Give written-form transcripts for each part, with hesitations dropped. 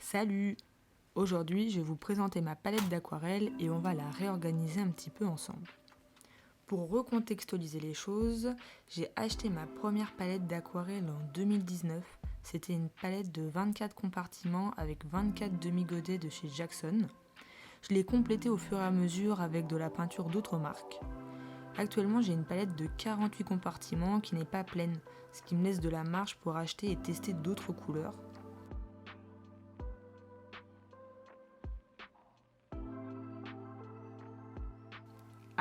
Salut! Aujourd'hui, je vais vous présenter ma palette d'aquarelle et on va la réorganiser un petit peu ensemble. Pour recontextualiser les choses, j'ai acheté ma première palette d'aquarelle en 2019. C'était une palette de 24 compartiments avec 24 demi-godets de chez Jackson. Je l'ai complétée au fur et à mesure avec de la peinture d'autres marques. Actuellement, j'ai une palette de 48 compartiments qui n'est pas pleine, ce qui me laisse de la marge pour acheter et tester d'autres couleurs.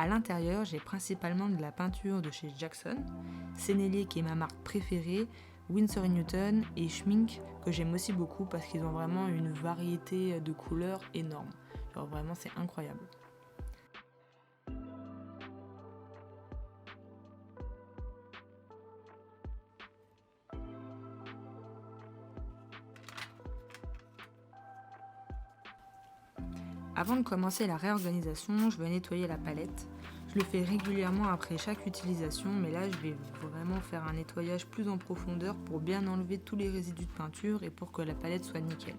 À l'intérieur, j'ai principalement de la peinture de chez Jackson, Sennelier qui est ma marque préférée, Winsor & Newton et Schmink que j'aime aussi beaucoup parce qu'ils ont vraiment une variété de couleurs énorme. Genre vraiment c'est incroyable. Avant de commencer la réorganisation, je vais nettoyer la palette. Je le fais régulièrement après chaque utilisation, mais là je vais vraiment faire un nettoyage plus en profondeur pour bien enlever tous les résidus de peinture et pour que la palette soit nickel.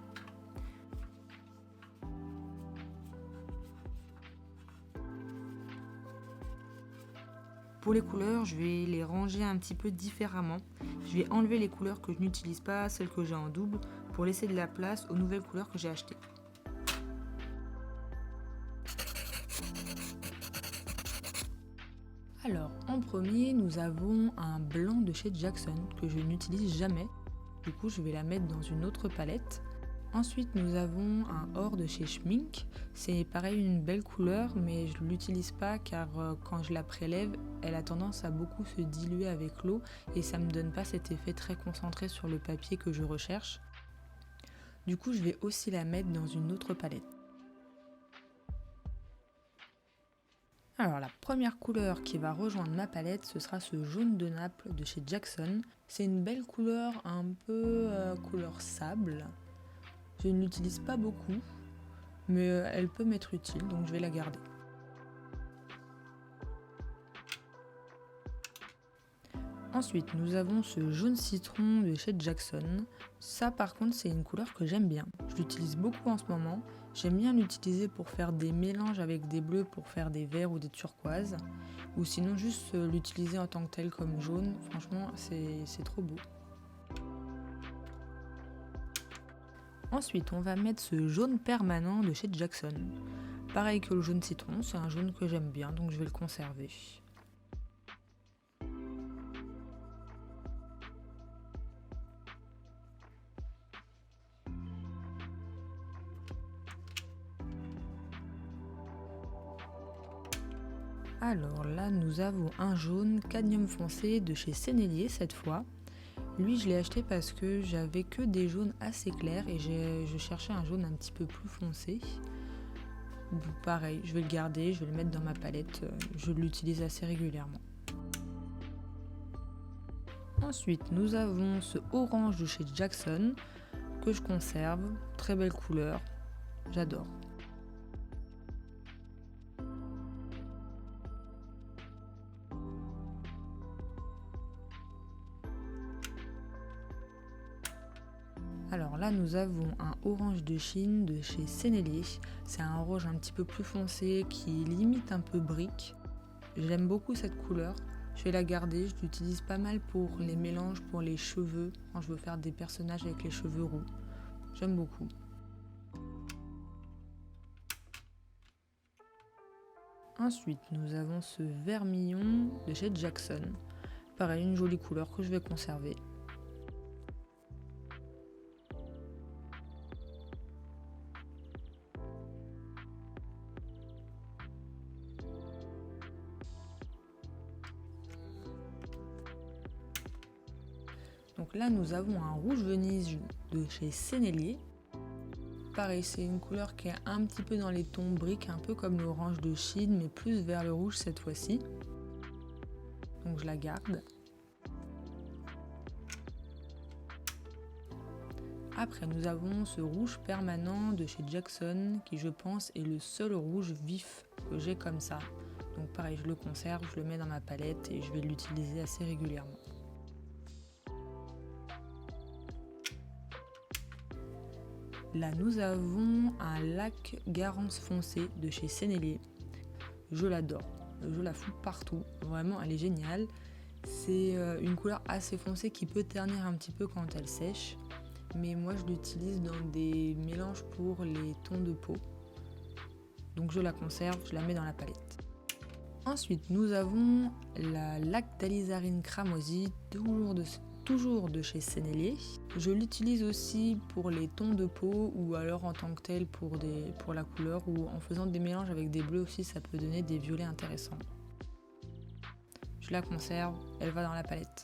Pour les couleurs, je vais les ranger un petit peu différemment. Je vais enlever les couleurs que je n'utilise pas, celles que j'ai en double, pour laisser de la place aux nouvelles couleurs que j'ai achetées. Alors, en premier, nous avons un blanc de chez Jackson que je n'utilise jamais. Du coup, je vais la mettre dans une autre palette. Ensuite, nous avons un or de chez Schmink. C'est pareil, une belle couleur, mais je ne l'utilise pas car quand je la prélève, elle a tendance à beaucoup se diluer avec l'eau et ça ne me donne pas cet effet très concentré sur le papier que je recherche. Du coup, je vais aussi la mettre dans une autre palette. Alors la première couleur qui va rejoindre ma palette, ce sera ce jaune de Naples de chez Jackson. C'est une belle couleur, un peu couleur sable. Je ne l'utilise pas beaucoup, mais elle peut m'être utile, donc je vais la garder. Ensuite, nous avons ce jaune citron de chez Jackson. Ça par contre, c'est une couleur que j'aime bien. Je l'utilise beaucoup en ce moment. J'aime bien l'utiliser pour faire des mélanges avec des bleus, pour faire des verts ou des turquoises. Ou sinon juste l'utiliser en tant que tel comme jaune. Franchement, c'est trop beau. Ensuite, on va mettre ce jaune permanent de chez Jackson. Pareil que le jaune citron, c'est un jaune que j'aime bien, donc je vais le conserver. Alors là, nous avons un jaune cadmium foncé de chez Sennelier cette fois. Lui, je l'ai acheté parce que j'avais que des jaunes assez clairs et je cherchais un jaune un petit peu plus foncé. Pareil, je vais le garder, je vais le mettre dans ma palette, je l'utilise assez régulièrement. Ensuite, nous avons ce orange de chez Jackson que je conserve, très belle couleur, j'adore. Alors là, nous avons un orange de Chine de chez Sennelier. C'est un orange un petit peu plus foncé qui limite un peu brique. J'aime beaucoup cette couleur. Je vais la garder, je l'utilise pas mal pour les mélanges, pour les cheveux, quand je veux faire des personnages avec les cheveux roux. J'aime beaucoup. Ensuite, nous avons ce vermillon de chez Jackson. Pareil, une jolie couleur que je vais conserver. Donc là, nous avons un rouge Venise de chez Sennelier. Pareil, c'est une couleur qui est un petit peu dans les tons briques, un peu comme l'orange de Chine, mais plus vers le rouge cette fois-ci. Donc je la garde. Après, nous avons ce rouge permanent de chez Jackson, qui je pense est le seul rouge vif que j'ai comme ça. Donc pareil, je le conserve, je le mets dans ma palette et je vais l'utiliser assez régulièrement. Là, nous avons un lac Garance foncé de chez Sennelier. Je l'adore, je la fous partout, vraiment elle est géniale. C'est une couleur assez foncée qui peut ternir un petit peu quand elle sèche, mais moi je l'utilise dans des mélanges pour les tons de peau. Donc je la conserve, je la mets dans la palette. Ensuite, nous avons la lac d'alizarine cramoisie, toujours de chez Sennelier. Je l'utilise aussi pour les tons de peau ou alors en tant que tel pour la couleur, ou en faisant des mélanges avec des bleus aussi, ça peut donner des violets intéressants. Je la conserve, elle va dans la palette.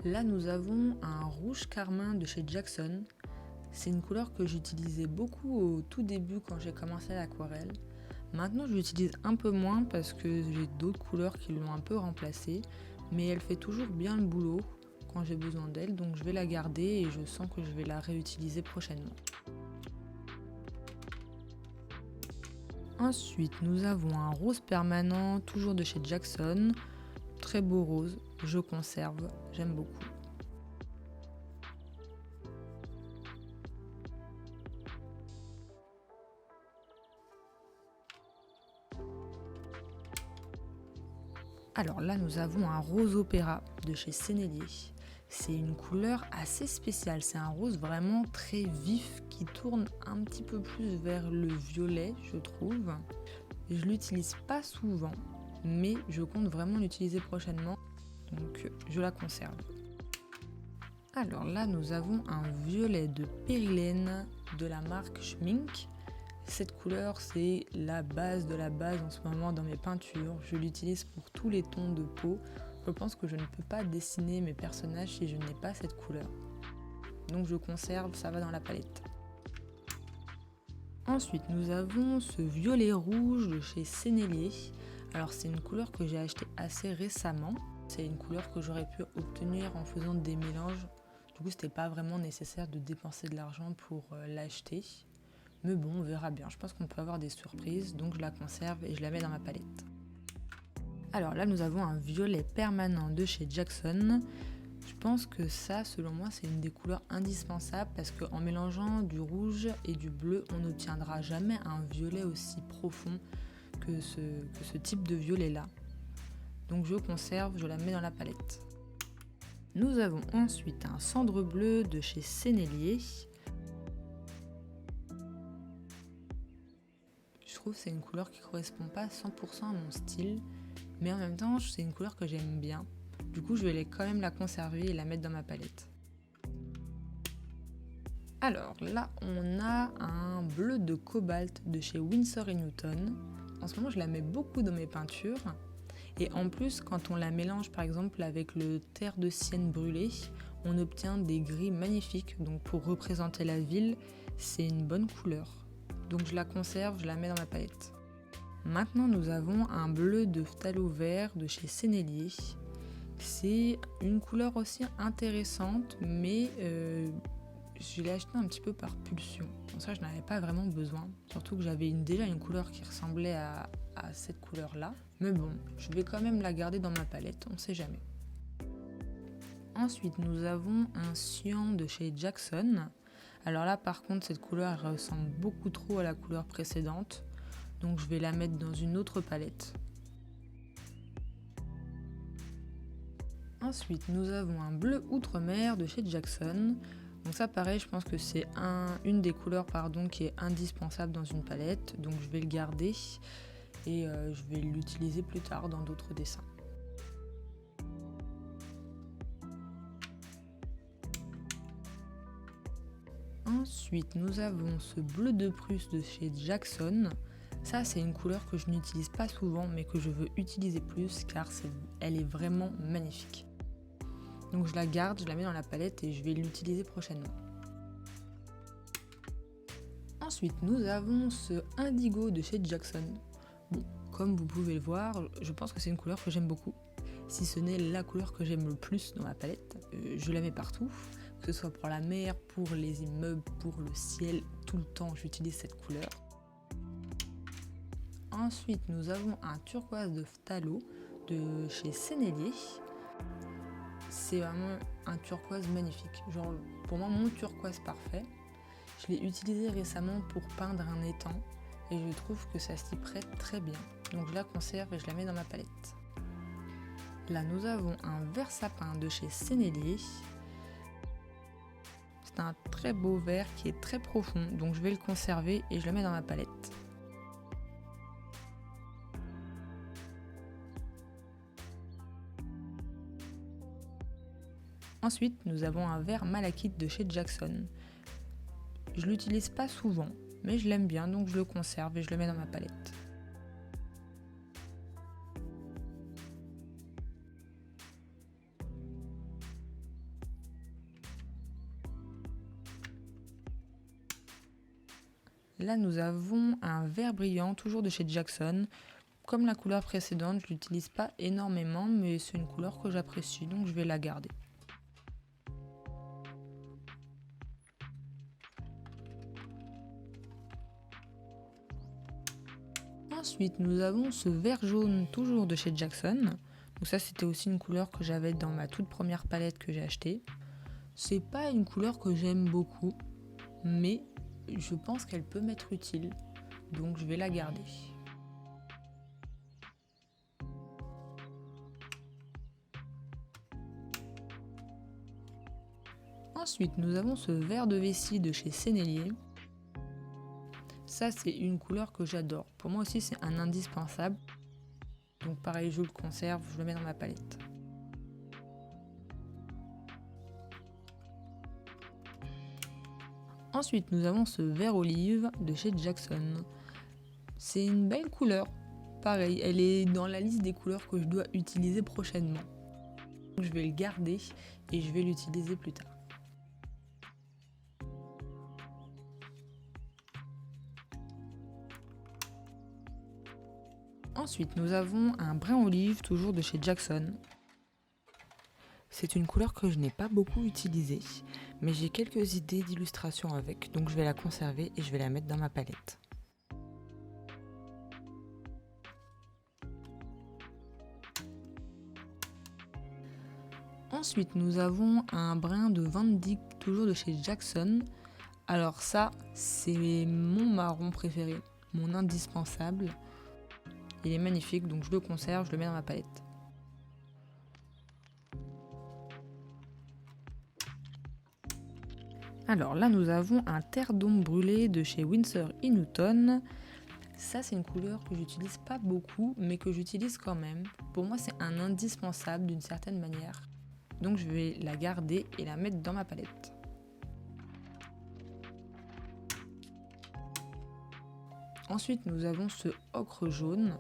Là, nous avons un rouge carmin de chez Jackson. C'est une couleur que j'utilisais beaucoup au tout début quand j'ai commencé l'aquarelle. Maintenant, je l'utilise un peu moins parce que j'ai d'autres couleurs qui l'ont un peu remplacée, mais elle fait toujours bien le boulot quand j'ai besoin d'elle, donc je vais la garder et je sens que je vais la réutiliser prochainement. Ensuite, nous avons un rose permanent, toujours de chez Jackson. Très beau rose, je conserve, j'aime beaucoup. Alors là, nous avons un rose opéra de chez Sennelier. C'est une couleur assez spéciale, c'est un rose vraiment très vif qui tourne un petit peu plus vers le violet, je trouve. Je l'utilise pas souvent, mais je compte vraiment l'utiliser prochainement, donc je la conserve. Alors là, nous avons un violet de périlène de la marque Schmink. Cette couleur, c'est la base de la base en ce moment dans mes peintures. Je l'utilise pour tous les tons de peau. Je pense que je ne peux pas dessiner mes personnages si je n'ai pas cette couleur. Donc je conserve, ça va dans la palette. Ensuite, nous avons ce violet rouge de chez Sennelier. Alors c'est une couleur que j'ai achetée assez récemment. C'est une couleur que j'aurais pu obtenir en faisant des mélanges. Du coup, c'était pas vraiment nécessaire de dépenser de l'argent pour l'acheter. Mais bon, on verra bien. Je pense qu'on peut avoir des surprises, donc je la conserve et je la mets dans ma palette. Alors là, nous avons un violet permanent de chez Jackson. Je pense que ça, selon moi, c'est une des couleurs indispensables parce qu'en mélangeant du rouge et du bleu, on n'obtiendra jamais un violet aussi profond que ce type de violet-là. Donc je conserve, je la mets dans la palette. Nous avons ensuite un cendre bleu de chez Sennelier. Je trouve que c'est une couleur qui ne correspond pas à 100% à mon style, mais en même temps, c'est une couleur que j'aime bien. Du coup, je vais quand même la conserver et la mettre dans ma palette. Alors là, on a un bleu de cobalt de chez Winsor & Newton. En ce moment, je la mets beaucoup dans mes peintures. Et en plus, quand on la mélange par exemple avec le terre de sienne brûlé, on obtient des gris magnifiques. Donc pour représenter la ville, c'est une bonne couleur. Donc je la conserve, je la mets dans ma palette. Maintenant, nous avons un bleu de phthalo vert de chez Sennelier. C'est une couleur aussi intéressante, mais je l'ai acheté un petit peu par pulsion. Pour ça, je n'avais pas vraiment besoin. Surtout que j'avais déjà une couleur qui ressemblait à cette couleur-là. Mais bon, je vais quand même la garder dans ma palette, on ne sait jamais. Ensuite, nous avons un cyan de chez Jackson. Alors là, par contre, cette couleur elle ressemble beaucoup trop à la couleur précédente. Donc je vais la mettre dans une autre palette. Ensuite, nous avons un bleu outre-mer de chez Jackson. Donc ça, pareil, je pense que c'est une des couleurs qui est indispensable dans une palette. Donc je vais le garder et je vais l'utiliser plus tard dans d'autres dessins. Ensuite, nous avons ce bleu de Prusse de chez Jackson. Ça, c'est une couleur que je n'utilise pas souvent, mais que je veux utiliser plus car elle est vraiment magnifique. Donc je la garde, je la mets dans la palette et je vais l'utiliser prochainement. Ensuite, nous avons ce indigo de chez Jackson. Bon, comme vous pouvez le voir, je pense que c'est une couleur que j'aime beaucoup. Si ce n'est la couleur que j'aime le plus dans ma palette, je la mets partout. Que ce soit pour la mer, pour les immeubles, pour le ciel, tout le temps j'utilise cette couleur. Ensuite, nous avons un turquoise de phthalo de chez Sennelier. c'est vraiment un turquoise magnifique. Genre, pour moi, mon turquoise parfait. Je l'ai utilisé récemment pour peindre un étang et je trouve que ça s'y prête très bien. Donc je la conserve et je la mets dans ma palette. Là, nous avons un vert sapin de chez Sennelier. C'est un très beau vert qui est très profond, donc je vais le conserver et je le mets dans ma palette. Ensuite, nous avons un vert malachite de chez Jackson. Je l'utilise pas souvent, mais je l'aime bien, donc je le conserve et je le mets dans ma palette. Là, nous avons un vert brillant, toujours de chez Jackson. Comme la couleur précédente, je l'utilise pas énormément, mais c'est une couleur que j'apprécie, donc je vais la garder. Ensuite, nous avons ce vert jaune, toujours de chez Jackson. Donc ça, c'était aussi une couleur que j'avais dans ma toute première palette que j'ai achetée. C'est pas une couleur que j'aime beaucoup, mais je pense qu'elle peut m'être utile, donc je vais la garder. Ensuite, nous avons ce vert de vessie de chez Sennelier. Ça, c'est une couleur que j'adore. Pour moi aussi, c'est un indispensable. Donc pareil, je le conserve, je le mets dans ma palette. Ensuite, nous avons ce vert olive de chez Jackson. C'est une belle couleur. Pareil, elle est dans la liste des couleurs que je dois utiliser prochainement. Je vais le garder et je vais l'utiliser plus tard. Ensuite, nous avons un brun olive, toujours de chez Jackson. C'est une couleur que je n'ai pas beaucoup utilisée, mais j'ai quelques idées d'illustration avec, donc je vais la conserver et je vais la mettre dans ma palette. Ensuite, nous avons un brin de Van Dyck, toujours de chez Jackson. Alors ça, c'est mon marron préféré, mon indispensable. Il est magnifique, donc je le conserve, je le mets dans ma palette. Alors là, nous avons un terre d'ombre brûlé de chez Winsor & Newton. Ça, c'est une couleur que j'utilise pas beaucoup, mais que j'utilise quand même. Pour moi, c'est un indispensable d'une certaine manière. Donc je vais la garder et la mettre dans ma palette. Ensuite, nous avons ce ocre jaune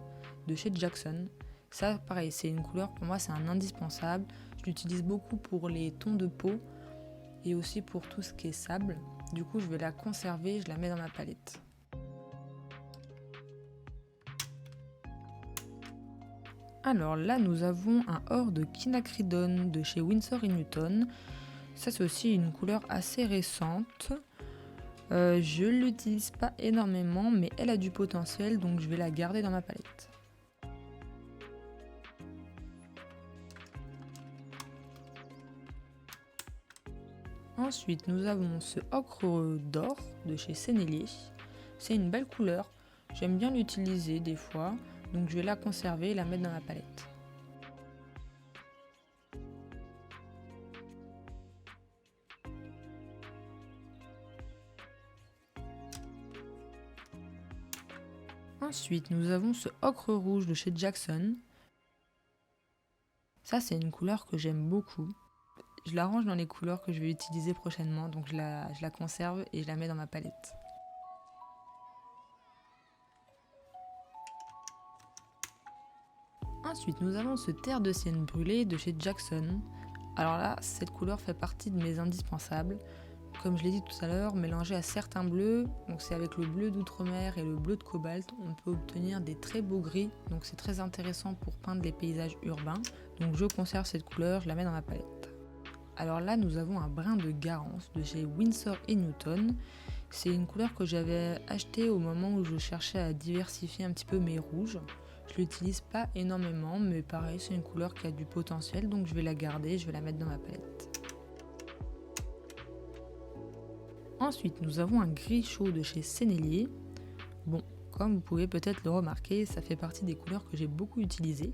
de chez Jackson. Ça, pareil, c'est une couleur, pour moi, c'est un indispensable. Je l'utilise beaucoup pour les tons de peau et aussi pour tout ce qui est sable. Du coup, je vais la conserver, je la mets dans ma palette. Alors là, nous avons un or de quinacridone de chez Winsor & Newton. Ça, c'est aussi une couleur assez récente. Je ne l'utilise pas énormément, mais elle a du potentiel, donc je vais la garder dans ma palette. Ensuite, nous avons ce ocre d'or de chez Sennelier. C'est une belle couleur, j'aime bien l'utiliser des fois, donc je vais la conserver et la mettre dans ma palette. Ensuite, nous avons ce ocre rouge de chez Jackson. Ça, c'est une couleur que j'aime beaucoup. Je la range dans les couleurs que je vais utiliser prochainement, donc je la conserve et je la mets dans ma palette. Ensuite, nous avons ce terre de sienne brûlé de chez Jackson. Alors là, cette couleur fait partie de mes indispensables. Comme je l'ai dit tout à l'heure, mélangé à certains bleus, donc c'est avec le bleu d'outre-mer et le bleu de cobalt, on peut obtenir des très beaux gris, donc c'est très intéressant pour peindre les paysages urbains. Donc je conserve cette couleur, je la mets dans ma palette. Alors là, nous avons un brin de Garance de chez Winsor & Newton. C'est une couleur que j'avais achetée au moment où je cherchais à diversifier un petit peu mes rouges. Je l'utilise pas énormément, mais pareil, c'est une couleur qui a du potentiel, donc je vais la garder, je vais la mettre dans ma palette. Ensuite, nous avons un gris chaud de chez Sennelier. Bon, comme vous pouvez peut-être le remarquer, ça fait partie des couleurs que j'ai beaucoup utilisées.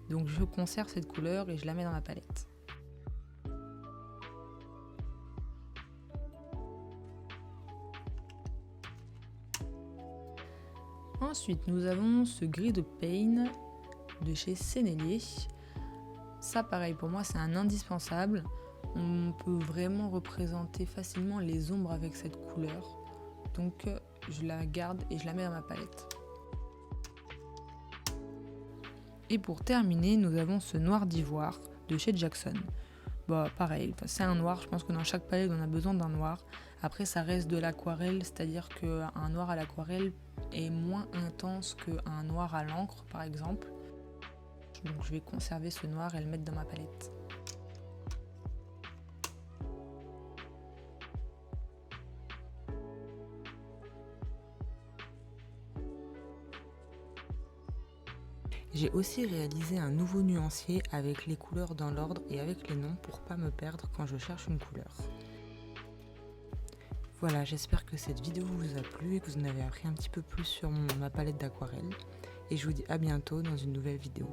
Donc je conserve cette couleur et je la mets dans ma palette. Ensuite, nous avons ce gris de Pain de chez Sennelier. Ça, pareil, pour moi, c'est un indispensable. On peut vraiment représenter facilement les ombres avec cette couleur. Donc, je la garde et je la mets dans ma palette. Et pour terminer, nous avons ce noir d'ivoire de chez Jackson. Bah, pareil, c'est un noir, je pense que dans chaque palette on a besoin d'un noir. Après ça reste de l'aquarelle, c'est-à-dire qu'un noir à l'aquarelle est moins intense qu'un noir à l'encre par exemple. Donc je vais conserver ce noir et le mettre dans ma palette. J'ai aussi réalisé un nouveau nuancier avec les couleurs dans l'ordre et avec les noms pour pas me perdre quand je cherche une couleur. Voilà, j'espère que cette vidéo vous a plu et que vous en avez appris un petit peu plus sur ma palette d'aquarelle. Et je vous dis à bientôt dans une nouvelle vidéo.